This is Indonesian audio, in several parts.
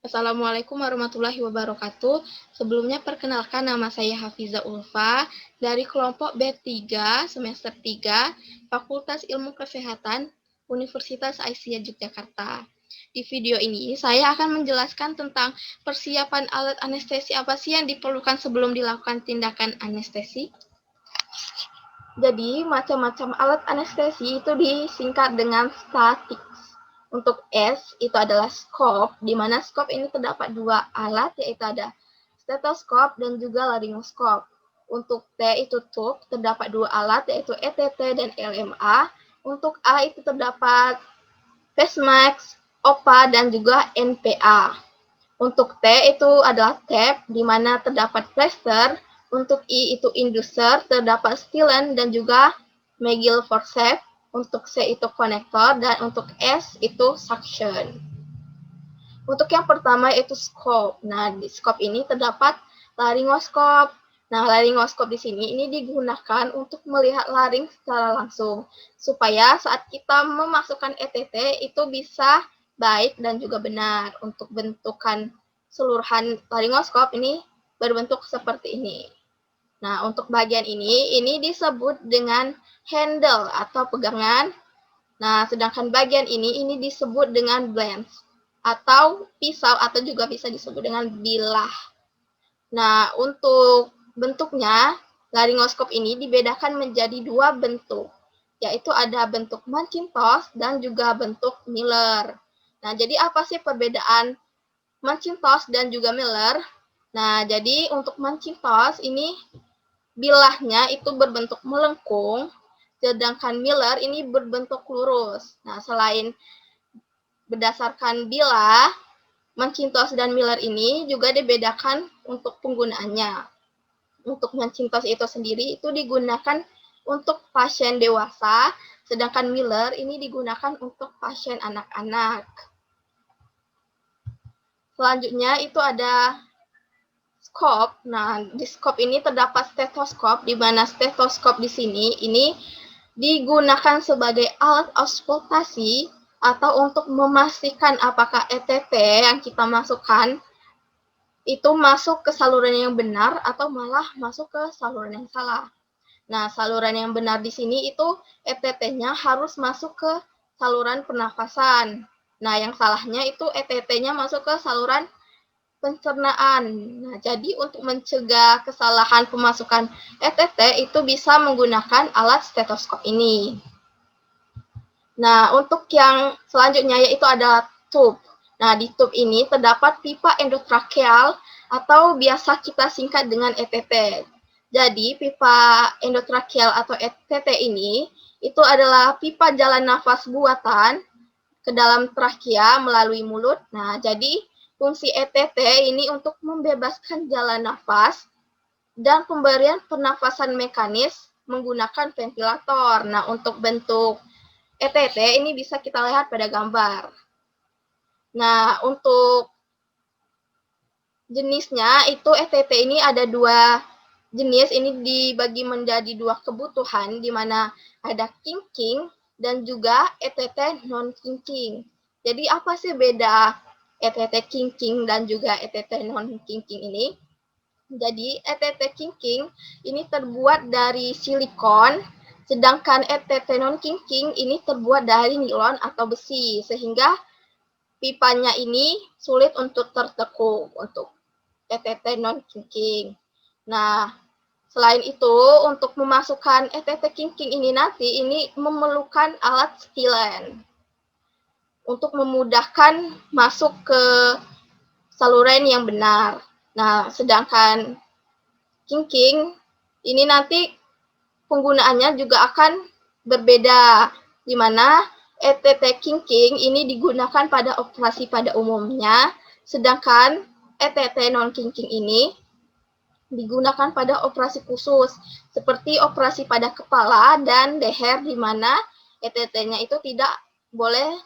Assalamualaikum warahmatullahi wabarakatuh. Sebelumnya perkenalkan nama saya Hafiza Ulfa dari kelompok B3 semester 3 Fakultas Ilmu Kesehatan Universitas Aisyah Yogyakarta. Di video ini saya akan menjelaskan tentang persiapan alat anestesi apa sih yang diperlukan sebelum dilakukan tindakan anestesi. Jadi, macam-macam alat anestesi itu disingkat dengan statik. Untuk S itu adalah skop, di mana skop ini terdapat dua alat, yaitu ada stetoskop dan juga laryngoskop. Untuk T itu tube, terdapat dua alat, yaitu ETT dan LMA. Untuk A itu terdapat Pacemax, OPA, dan juga NPA. Untuk T itu adalah tape, di mana terdapat plaster. Untuk I itu inducer, terdapat Stylen dan juga Magil forceps. Untuk C itu konektor, dan untuk S itu suction. Untuk yang pertama itu scope. Nah, di scope ini terdapat laryngoskop. Nah, laryngoskop di sini ini digunakan untuk melihat laring secara langsung, supaya saat kita memasukkan ETT itu bisa baik dan juga benar. Untuk bentukan seluruhan laryngoskop ini berbentuk seperti ini. Nah, untuk bagian ini disebut dengan handle atau pegangan. Nah, sedangkan bagian ini disebut dengan blends atau pisau atau juga bisa disebut dengan bilah. Nah, untuk bentuknya, laryngoskop ini dibedakan menjadi dua bentuk, yaitu ada bentuk Macintosh dan juga bentuk Miller. Nah, jadi apa sih perbedaan Macintosh dan juga Miller? Nah, jadi untuk Macintosh ini bilahnya itu berbentuk melengkung, sedangkan Miller ini berbentuk lurus. Nah, selain berdasarkan bilah, Macintosh dan Miller ini juga dibedakan untuk penggunaannya. Untuk Macintosh itu sendiri itu digunakan untuk pasien dewasa, sedangkan Miller ini digunakan untuk pasien anak-anak. Selanjutnya itu ada skop. Nah, di skop ini terdapat stetoskop, di mana stetoskop di sini ini digunakan sebagai alat auskultasi atau untuk memastikan apakah ETT yang kita masukkan itu masuk ke saluran yang benar atau malah masuk ke saluran yang salah. Nah, saluran yang benar di sini itu ETT-nya harus masuk ke saluran pernafasan. Nah, yang salahnya itu ETT-nya masuk ke saluran pencernaan. Nah, jadi untuk mencegah kesalahan pemasukan ETT itu bisa menggunakan alat stetoskop ini. Nah, untuk yang selanjutnya yaitu ada tube. Nah, di tube ini terdapat pipa endotrakeal atau biasa kita singkat dengan ETT. Jadi, pipa endotrakeal atau ETT ini itu adalah pipa jalan nafas buatan ke dalam trakea melalui mulut. Nah, jadi fungsi ETT ini untuk membebaskan jalan nafas dan pemberian pernafasan mekanis menggunakan ventilator. Nah, untuk bentuk ETT ini bisa kita lihat pada gambar. Nah, untuk jenisnya itu ETT ini ada dua jenis, ini dibagi menjadi dua kebutuhan, di mana ada kinking dan juga ETT non-kinking. Jadi apa sih beda ETT kinking dan juga ETT non-kinking ini? Jadi ETT kinking ini terbuat dari silikon, sedangkan ETT non-kinking ini terbuat dari nilon atau besi, sehingga pipanya ini sulit untuk tertekuk untuk ETT non-kinking. Nah, selain itu, untuk memasukkan ETT kinking ini nanti, ini memerlukan alat Stylen untuk memudahkan masuk ke saluran yang benar. Nah, sedangkan kinking ini nanti penggunaannya juga akan berbeda, di mana ETT kinking ini digunakan pada operasi pada umumnya, sedangkan ETT non-kinking ini digunakan pada operasi khusus, seperti operasi pada kepala dan leher, di mana ETT-nya itu tidak boleh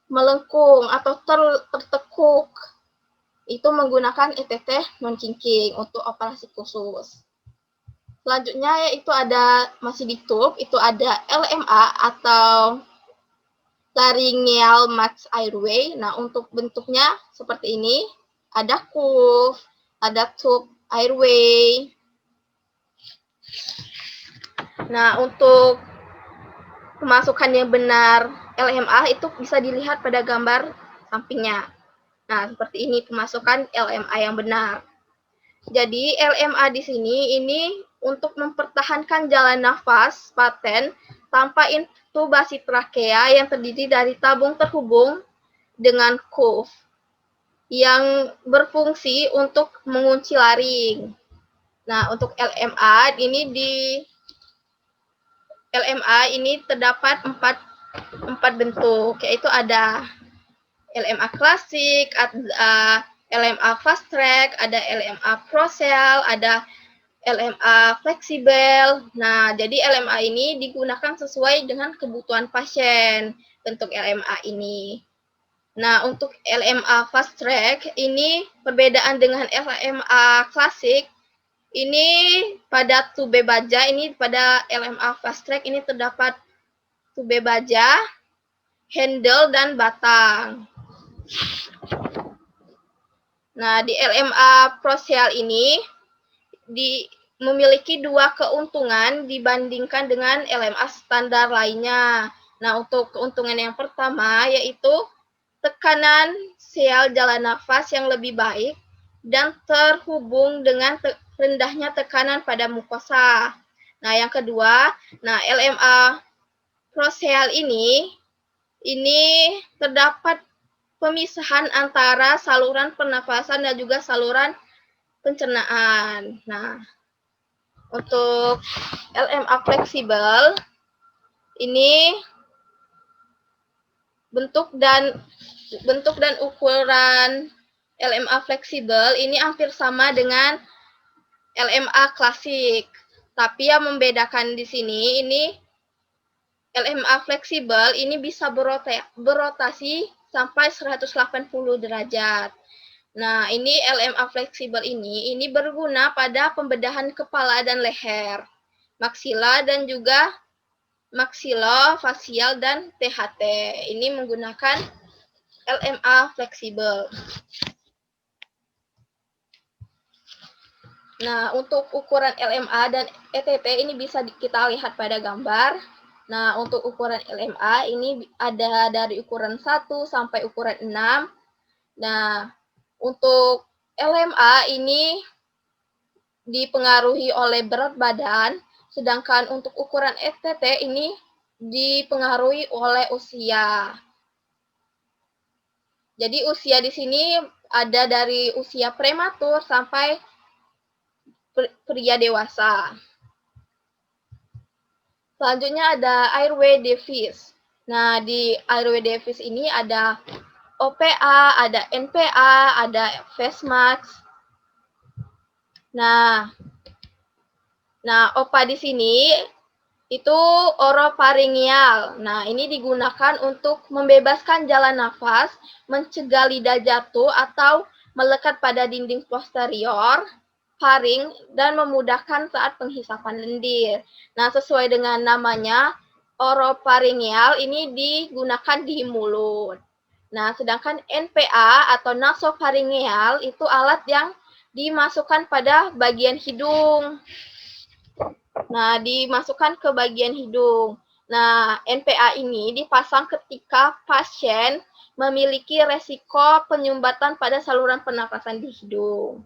melengkung atau tertekuk. Itu menggunakan ETT non-kinking untuk operasi khusus. Selanjutnya yaitu ada masih di tube, itu ada LMA atau laryngeal max airway. Nah, untuk bentuknya seperti ini. Ada curve, ada tube airway. Nah, untuk pemasukan yang benar LMA itu bisa dilihat pada gambar sampingnya. Nah, seperti ini pemasukan LMA yang benar. Jadi, LMA di sini ini untuk mempertahankan jalan nafas paten tanpa intubasi trakea yang terdiri dari tabung terhubung dengan cuff yang berfungsi untuk mengunci laring. Nah, untuk LMA ini terdapat empat bentuk, yaitu ada LMA klasik, ada LMA fast track, ada LMA ProCell, ada LMA fleksibel. Nah, jadi LMA ini digunakan sesuai dengan kebutuhan pasien bentuk LMA ini. Nah, untuk LMA fast track ini perbedaan dengan LMA klasik. Ini pada tube baja, ini pada LMA fast track ini terdapat tube baja, handle, dan batang. Nah, di LMA ProCell ini memiliki dua keuntungan dibandingkan dengan LMA standar lainnya. Nah, untuk keuntungan yang pertama yaitu tekanan sel jalan nafas yang lebih baik dan terhubung dengan rendahnya tekanan pada mukosa. Nah, yang kedua, LMA ProCell ini terdapat pemisahan antara saluran pernafasan dan juga saluran pencernaan. Nah, untuk LMA fleksibel ini bentuk dan ukuran LMA fleksibel ini hampir sama dengan LMA klasik. Tapi yang membedakan di sini ini LMA fleksibel ini bisa berotasi sampai 180 derajat. Nah, ini LMA fleksibel ini berguna pada pembedahan kepala dan leher, maksila dan juga maksilofacial dan THT. Ini menggunakan LMA fleksibel. Nah, untuk ukuran LMA dan ETT ini bisa kita lihat pada gambar. Nah, untuk ukuran LMA ini ada dari ukuran 1 sampai ukuran 6. Nah, untuk LMA ini dipengaruhi oleh berat badan, sedangkan untuk ukuran ETT ini dipengaruhi oleh usia. Jadi usia di sini ada dari usia prematur sampai pria dewasa. Selanjutnya ada airway device. Nah, di airway device ini ada OPA, ada NPA, ada Fastmax. Nah, OPA di sini itu orofaringeal. Nah, ini digunakan untuk membebaskan jalan nafas, mencegah lidah jatuh atau melekat pada dinding posterior faring dan memudahkan saat penghisapan lendir. Nah, sesuai dengan namanya, orofaringeal ini digunakan di mulut. Nah, sedangkan NPA atau nasofaringeal itu alat yang dimasukkan pada bagian hidung. Nah, dimasukkan ke bagian hidung. Nah, NPA ini dipasang ketika pasien memiliki resiko penyumbatan pada saluran pernapasan di hidung.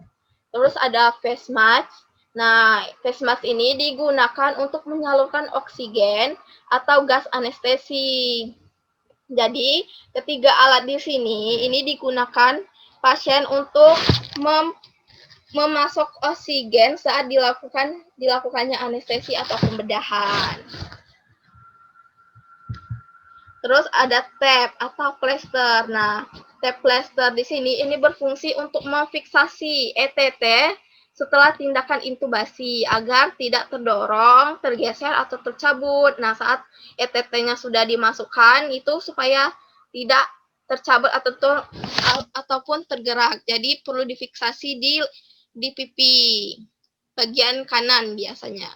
Terus ada Fastmax. Nah, Fastmax ini digunakan untuk menyalurkan oksigen atau gas anestesi. Jadi, ketiga alat di sini ini digunakan pasien untuk memasok oksigen saat dilakukannya anestesi atau pembedahan. Terus ada tap atau plester. Nah, tap plester di sini ini berfungsi untuk memfiksasi ETT setelah tindakan intubasi agar tidak terdorong, tergeser atau tercabut. Nah, saat ETT-nya sudah dimasukkan itu supaya tidak tercabut ataupun tergerak. Jadi perlu difiksasi di pipi bagian kanan biasanya.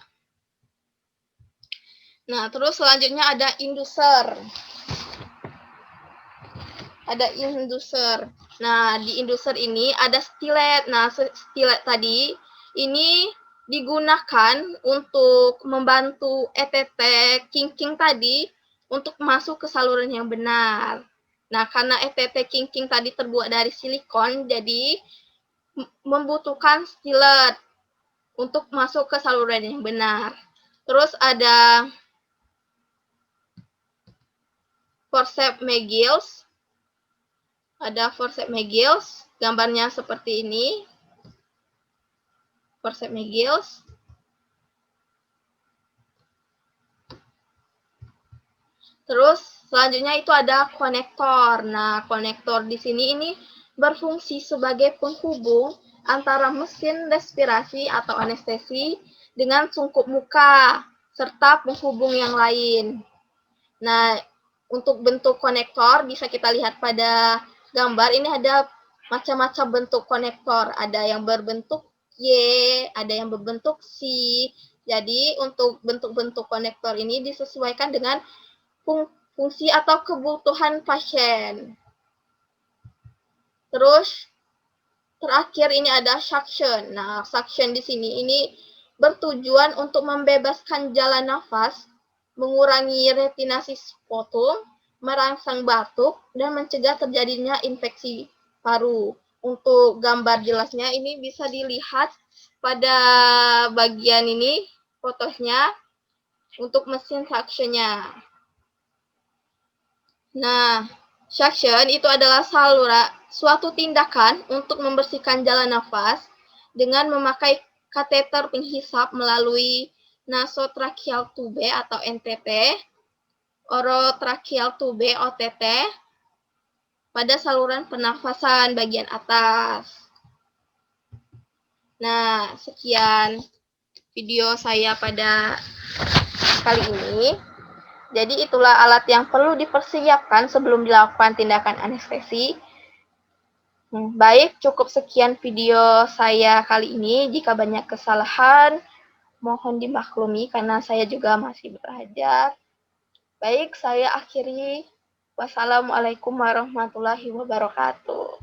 Nah, terus selanjutnya ada inducer. ada induser. Nah, di induser ini ada stilet. Nah, stilet tadi ini digunakan untuk membantu ETT king-king tadi untuk masuk ke saluran yang benar. Nah, karena ETT king-king tadi terbuat dari silikon, jadi membutuhkan stilet untuk masuk ke saluran yang benar. Terus ada forceps McGills. Ada forceps McGills, gambarnya seperti ini. Forceps McGills. Terus selanjutnya itu ada konektor. Nah, konektor di sini ini berfungsi sebagai penghubung antara mesin respirasi atau anestesi dengan sungkup muka serta penghubung yang lain. Nah, untuk bentuk konektor bisa kita lihat pada gambar ini ada macam-macam bentuk konektor. Ada yang berbentuk Y, ada yang berbentuk C. Jadi, untuk bentuk-bentuk konektor ini disesuaikan dengan fungsi atau kebutuhan pasien. Terus terakhir ini ada suction. Nah, suction di sini ini bertujuan untuk membebaskan jalan nafas, mengurangi retinasi sputum, merangsang batuk, dan mencegah terjadinya infeksi paru. Untuk gambar jelasnya ini bisa dilihat pada bagian ini fotonya untuk mesin suction-nya. Nah, suction itu adalah suatu tindakan untuk membersihkan jalan nafas dengan memakai kateter penghisap melalui nasotracheal tube atau NTT, orotracheal tube OTT, pada saluran pernafasan bagian atas. Nah, sekian video saya pada kali ini. Jadi itulah alat yang perlu dipersiapkan sebelum dilakukan tindakan anestesi. Baik, cukup sekian video saya kali ini. Jika banyak kesalahan, mohon dimaklumi karena saya juga masih belajar. Baik, saya akhiri. Wassalamualaikum warahmatullahi wabarakatuh.